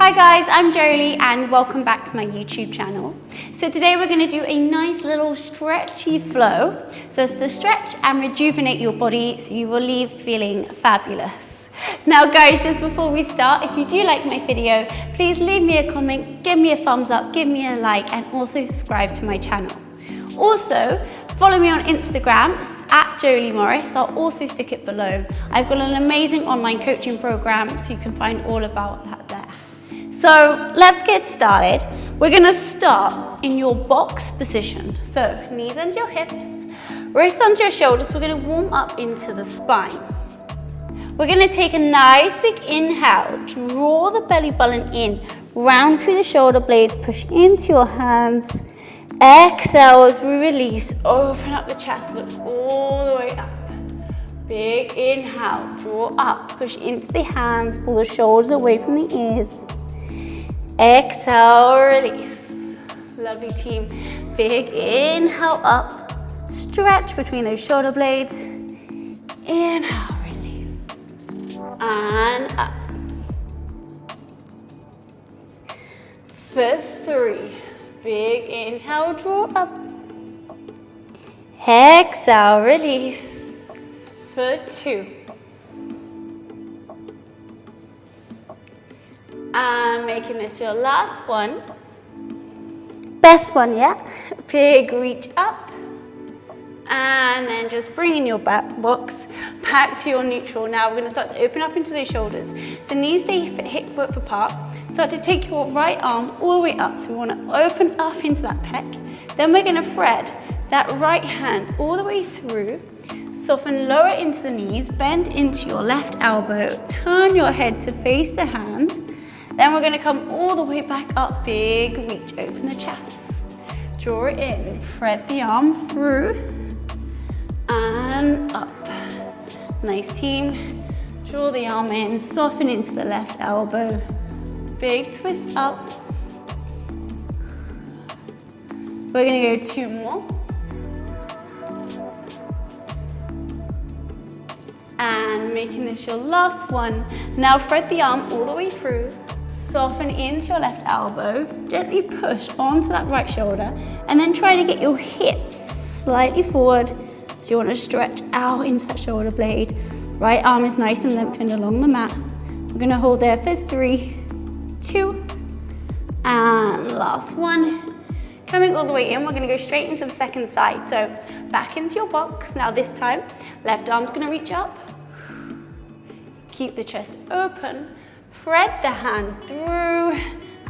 Hi guys, I'm Jo-Leigh and welcome back to my YouTube channel. So today we're going to do a nice little stretchy flow. So it's to stretch and rejuvenate your body so you will leave feeling fabulous. Now guys, just before we start, if you do like my video, please leave me a comment, give me a thumbs up, give me a like and also subscribe to my channel. Also, follow me on Instagram at Jo-Leigh Morris. I'll also stick it below. I've got an amazing online coaching program so you can find all about that there. So let's get started. We're gonna start in your box position. So knees under your hips, wrists onto your shoulders. We're gonna warm up into the spine. We're gonna take a nice big inhale, draw the belly button in, round through the shoulder blades, push into your hands. Exhale as we release, open up the chest, look all the way up. Big inhale, draw up, push into the hands, pull the shoulders away from the ears. Exhale, release. Lovely team. Big inhale up, stretch between those shoulder blades. Inhale, release. And up. For 3. Big inhale, draw up. Exhale, release. For 2. And making this your last one. Best one yet. Big reach up. And then just bringing your back box back to your neutral. Now we're going to start to open up into the shoulders. So knees stay hip width apart. Start to take your right arm all the way up. So we want to open up into that pec. Then we're going to thread that right hand all the way through. Soften lower into the knees. Bend into your left elbow. Turn your head to face the hand. Then we're going to come all the way back up, big reach, open the chest. Draw it in, thread the arm through and up. Nice team. Draw the arm in, soften into the left elbow. Big twist up. We're going to go 2 more. And making this your last one. Now thread the arm all the way through. Soften into your left elbow, gently push onto that right shoulder, and then try to get your hips slightly forward. So you want to stretch out into that shoulder blade. Right arm is nice and lengthened along the mat. We're going to hold there for 3, 2, and last one. Coming all the way in, we're going to go straight into the second side. So back into your box. Now this time, left arm's going to reach up. Keep the chest open. Thread the hand through,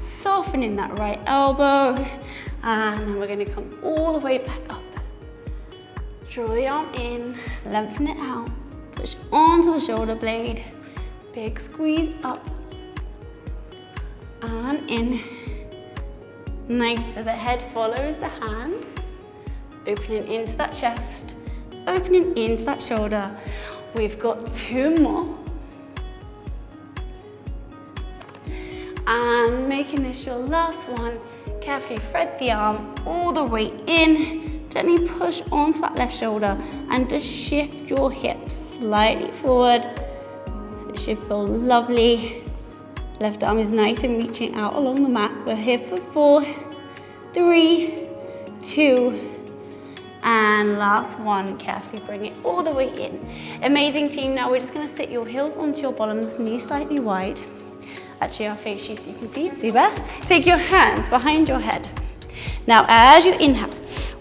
soften in that right elbow, and then we're going to come all the way back up. Draw the arm in, lengthen it out, push onto the shoulder blade, big squeeze up, and in. Nice, so the head follows the hand, opening into that chest, opening into that shoulder. We've got 2 more. And making this your last one, carefully thread the arm all the way in, gently push onto that left shoulder and just shift your hips slightly forward. So it should feel lovely. Left arm is nice and reaching out along the mat. We're here for 4, 3, 2, and last one. Carefully bring it all the way in. Amazing team. Now we're just gonna sit your heels onto your bottoms, knees slightly wide. Actually, I'll face you so you can see. Be there. Take your hands behind your head. Now, as you inhale,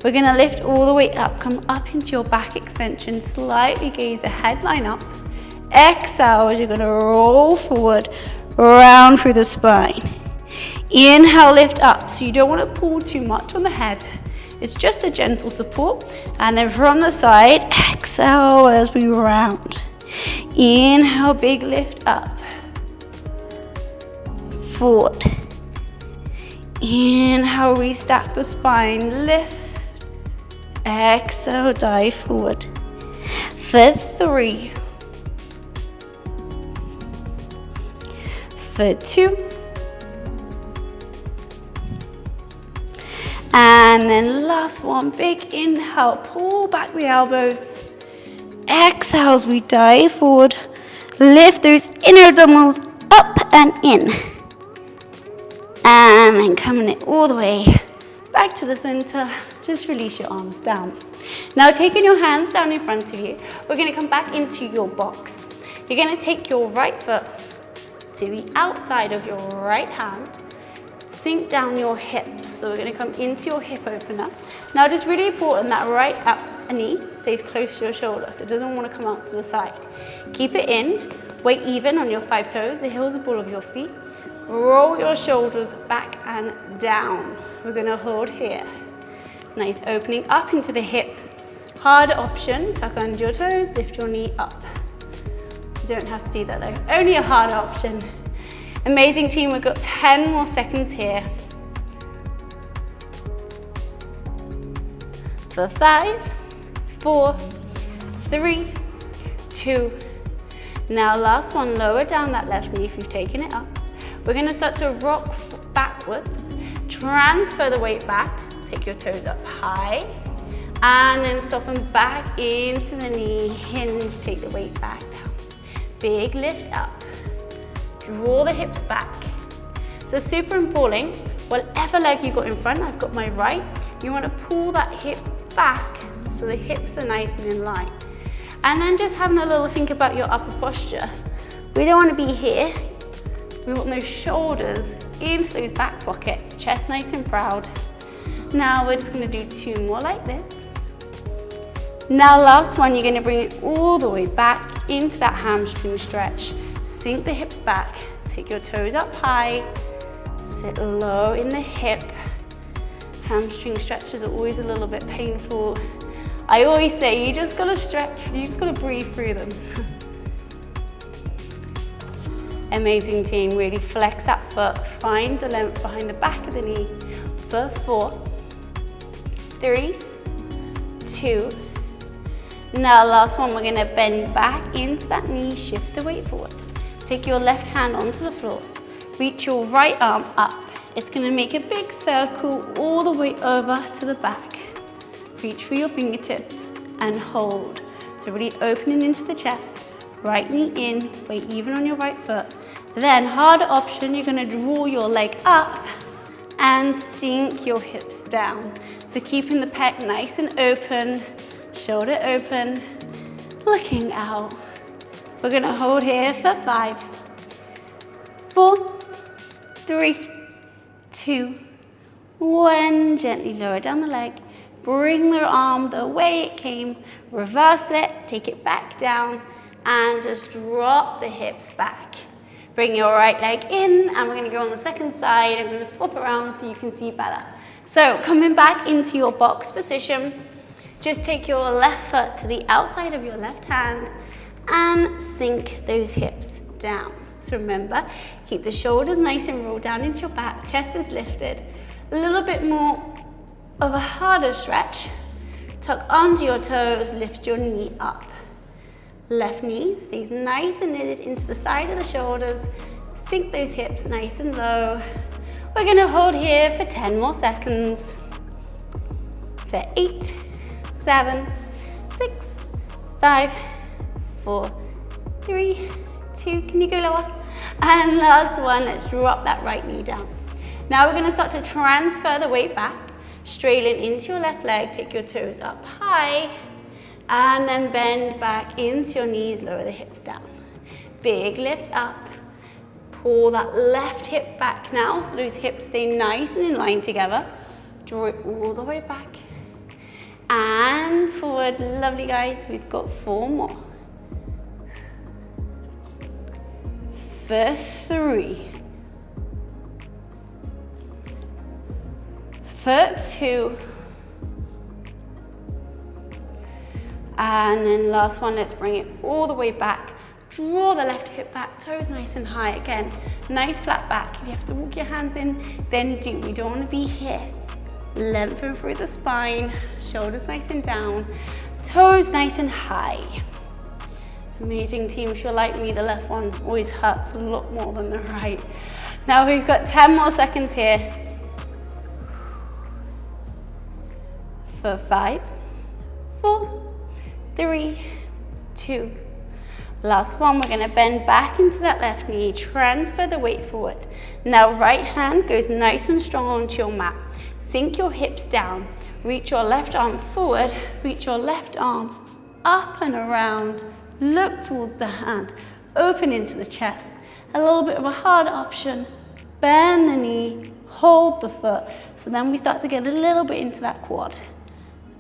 we're going to lift all the way up. Come up into your back extension. Slightly gaze the head line up. Exhale as you're going to roll forward, round through the spine. Inhale, lift up. So you don't want to pull too much on the head. It's just a gentle support. And then from the side, exhale as we round. Inhale, big lift up. Forward. Inhale, restack the spine, lift. Exhale, dive forward. For 3. For 2. And then last one, big inhale, pull back the elbows. Exhale as we dive forward. Lift those inner abdominals up and in. And then coming it all the way back to the center. Just release your arms down. Now taking your hands down in front of you, we're going to come back into your box. You're going to take your right foot to the outside of your right hand, sink down your hips. So we're going to come into your hip opener. Now it is really important that right knee stays close to your shoulder, so it doesn't want to come out to the side. Keep it in, weight even on your 5 toes, the heels of ball of your feet. Roll your shoulders back and down. We're going to hold here. Nice opening up into the hip. Hard option, tuck under your toes, lift your knee up. You don't have to do that though, only a hard option. Amazing team, we've got 10 more seconds here. For 5, 4, 3, 2. Now last one, lower down that left knee if you've taken it up. We're going to start to rock backwards, transfer the weight back, take your toes up high, and then soften back into the knee, hinge, take the weight back down. Big lift up, draw the hips back. So super important, whatever leg you got in front, I've got my right, you want to pull that hip back so the hips are nice and in line. And then just having a little think about your upper posture. We don't want to be here. We want those shoulders into those back pockets, chest nice and proud. Now we're just going to do 2 more like this. Now last one, you're going to bring it all the way back into that hamstring stretch. Sink the hips back, take your toes up high, sit low in the hip. Hamstring stretches are always a little bit painful. I always say you just got to stretch, you just got to breathe through them. Amazing team, really flex that foot, find the length behind the back of the knee for 4, 3, 2. Now last one, we're going to bend back into that knee, shift the weight forward. Take your left hand onto the floor, reach your right arm up. It's going to make a big circle all the way over to the back. Reach for your fingertips and hold. So really opening into the chest. Right knee in, weight even on your right foot. Then hard option, you're going to draw your leg up and sink your hips down. So keeping the pec nice and open, shoulder open, looking out. We're going to hold here for 5, 4, 3, 2, 1. Gently lower down the leg. Bring the arm the way it came. Reverse it, take it back down. And just drop the hips back. Bring your right leg in, and we're going to go on the second side. I'm going to swap around so you can see better. So coming back into your box position, just take your left foot to the outside of your left hand and sink those hips down. So remember, keep the shoulders nice and rolled down into your back, chest is lifted. A little bit more of a harder stretch. Tuck under your toes, lift your knee up. Left knee stays nice and knitted into the side of the shoulders. Sink those hips nice and low. We're going to hold here for 10 more seconds. For 8, 7, 6, 5, 4, 3, 2. Can you go lower? And last one, let's drop that right knee down. Now we're going to start to transfer the weight back. Straighten into your left leg, take your toes up high. And then bend back into your knees, lower the hips down. Big lift up. Pull that left hip back now, so those hips stay nice and in line together. Draw it all the way back. And forward. Lovely, guys. We've got 4 more. For 3. For 2. And then last one, let's bring it all the way back. Draw the left hip back, toes nice and high. Again, nice flat back. If you have to walk your hands in, then do. We don't want to be here. Lengthen through the spine, shoulders nice and down, toes nice and high. Amazing team. If you're like me, the left one always hurts a lot more than the right. Now we've got 10 more seconds here. For 5, 4, 3, 2. Last one, we're gonna bend back into that left knee, transfer the weight forward. Now right hand goes nice and strong onto your mat. Sink your hips down, reach your left arm forward, reach your left arm up and around, look towards the hand, open into the chest. A little bit of a hard option, bend the knee, hold the foot. So then we start to get a little bit into that quad.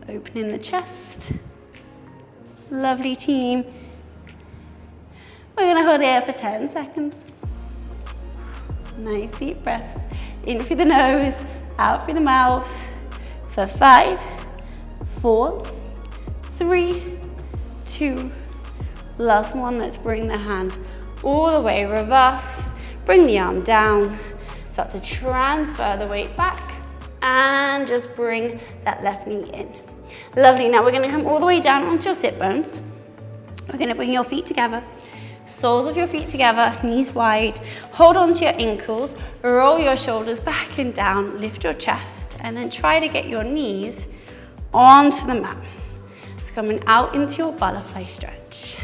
Opening the chest. Lovely team. We're gonna hold here for 10 seconds. Nice deep breaths. In through the nose, out through the mouth. For 5, 4, 3, 2. Last one, let's bring the hand all the way, reverse. Bring the arm down. Start to transfer the weight back. And just bring that left knee in. Lovely, now we're gonna come all the way down onto your sit bones. We're gonna bring your feet together. Soles of your feet together, knees wide. Hold on to your ankles, roll your shoulders back and down, lift your chest, and then try to get your knees onto the mat. It's coming out into your butterfly stretch.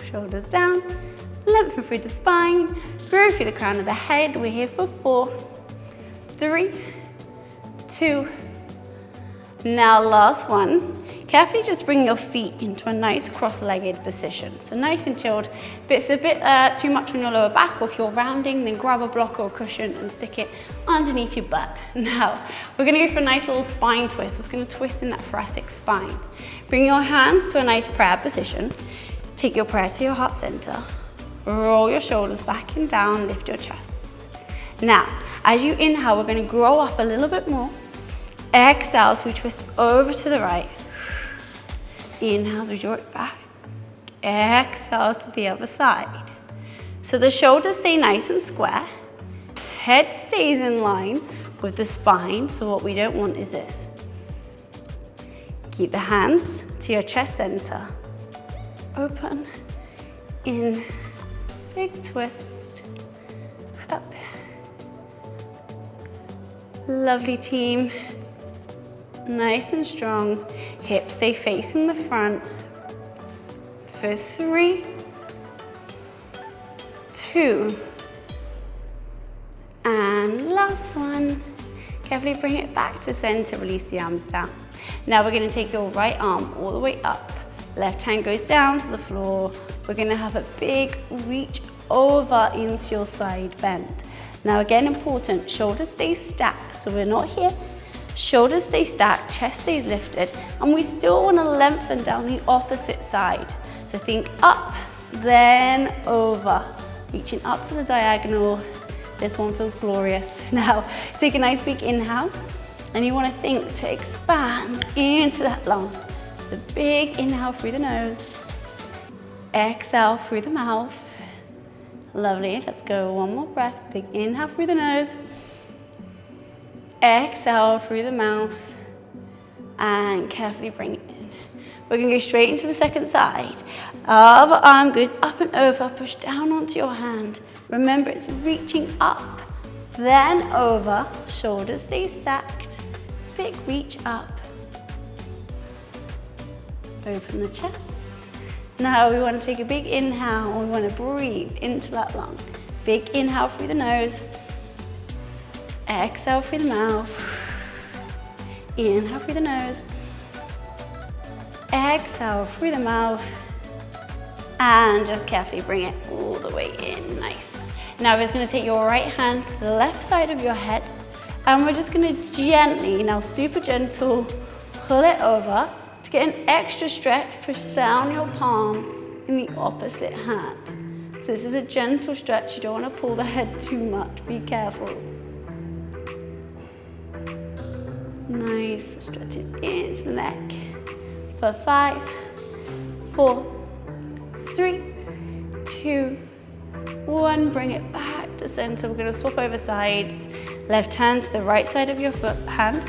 Shoulders down, lengthen through the spine, grow through the crown of the head. We're here for 4, 3, 2. Now last one. Carefully just bring your feet into a nice cross-legged position. So nice and chilled. If it's a bit too much on your lower back, or if you're rounding, then grab a block or a cushion and stick it underneath your butt. Now, we're gonna go for a nice little spine twist. It's gonna twist in that thoracic spine. Bring your hands to a nice prayer position. Take your prayer to your heart center. Roll your shoulders back and down, lift your chest. Now, as you inhale, we're gonna grow up a little bit more. Exhale as we twist over to the right. Inhale as we draw it back. Exhale to the other side. So the shoulders stay nice and square. Head stays in line with the spine. So what we don't want is this. Keep the hands to your chest center. Open, in, big twist, up. Lovely team. Nice and strong. Hips stay facing the front. For 3, 2, and last one. Carefully bring it back to center, release the arms down. Now we're gonna take your right arm all the way up. Left hand goes down to the floor. We're gonna have a big reach over into your side bend. Now again, important, shoulders stay stacked, so we're not here. Shoulders stay stacked, chest stays lifted, and we still want to lengthen down the opposite side. So think up, then over. Reaching up to the diagonal. This one feels glorious. Now, take a nice big inhale, and you want to think to expand into that lung. So big inhale through the nose, exhale through the mouth. Lovely, let's go one more breath. Big inhale through the nose. Exhale through the mouth and carefully bring it in. We're going to go straight into the second side. Other arm goes up and over, push down onto your hand. Remember, it's reaching up, then over, shoulders stay stacked, big reach up. Open the chest. Now we want to take a big inhale, we want to breathe into that lung. Big inhale through the nose. Exhale through the mouth. Inhale through the nose. Exhale through the mouth. And just carefully bring it all the way in. Nice. Now we're just going to take your right hand to the left side of your head. And we're just going to gently, now super gentle, pull it over. To get an extra stretch, push down your palm in the opposite hand. So this is a gentle stretch. You don't want to pull the head too much. Be careful. Nice, stretch it into the neck. For 5, 4, 3, 2, 1. Bring it back to center. We're going to swap over sides. Left hand to the right side of your hand.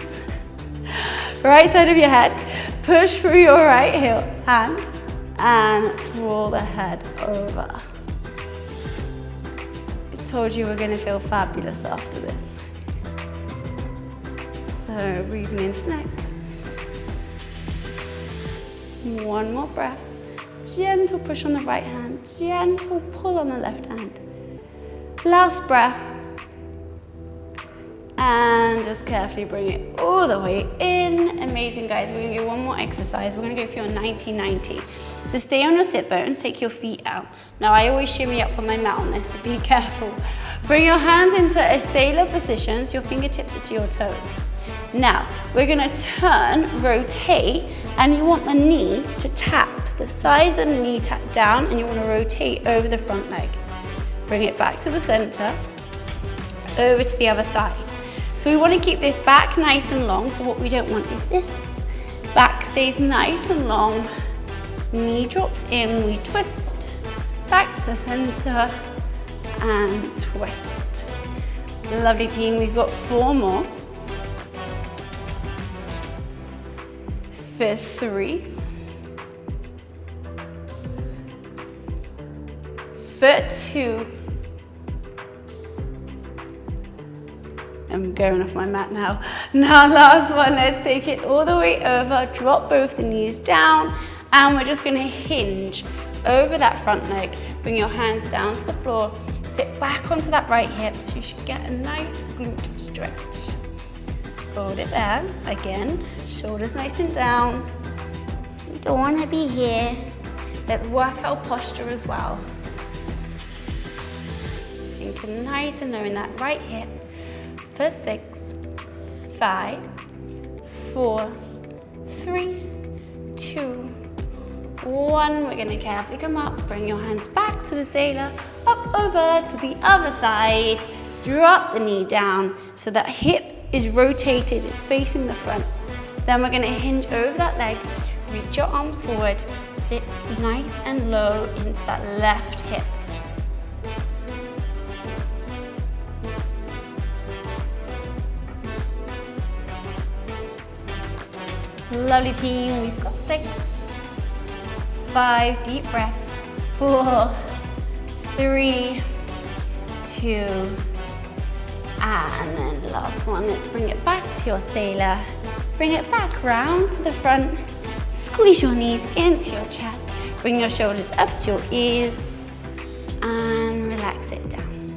Right side of your head. Push through your right heel hand and roll the head over. I told you we're going to feel fabulous after this. So breathing into the neck. One more breath. gentle push on the right hand, gentle pull on the left hand. Last breath. And just carefully bring it all the way in. Amazing, guys. We're gonna do one more exercise. We're gonna go for your 90-90. So stay on your sit bones, take your feet out. Now I always shimmy up on my mat on this, so be careful. Bring your hands into a sailor position, so your fingertips are to your toes. Now, we're gonna turn, rotate, and you want the knee to tap, the side of the knee tap down, and you wanna rotate over the front leg. Bring it back to the center, over to the other side. So we want to keep this back nice and long, so what we don't want is this. Back stays nice and long, knee drops in, we twist, back to the center, and twist. Lovely team, we've got 4 more. For 3. For 2. I'm going off my mat now. Now last one, let's take it all the way over, drop both the knees down, and we're just gonna hinge over that front leg. Bring your hands down to the floor, sit back onto that right hip so you should get a nice glute stretch. Hold it there, again, shoulders nice and down. We don't wanna be here. Let's work our posture as well. Sinking nice and low in that right hip. For 6, 5, 4, 3, 2, 1. We're gonna carefully come up, bring your hands back to the sailor, up over to the other side, drop the knee down so that hip is rotated, it's facing the front. Then we're gonna hinge over that leg, reach your arms forward, sit nice and low into that left hip. Lovely team, we've got 6, 5 deep breaths, 4, 3, 2, and then last one. Let's bring it back to your sailor. Bring it back round to the front, squeeze your knees into your chest, bring your shoulders up to your ears, and relax it down.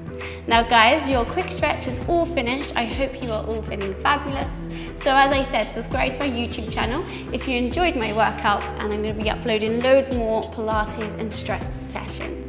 Now guys, your quick stretch is all finished. I hope you are all feeling fabulous. So as I said, subscribe to my YouTube channel if you enjoyed my workouts, and I'm going to be uploading loads more Pilates and stretch sessions.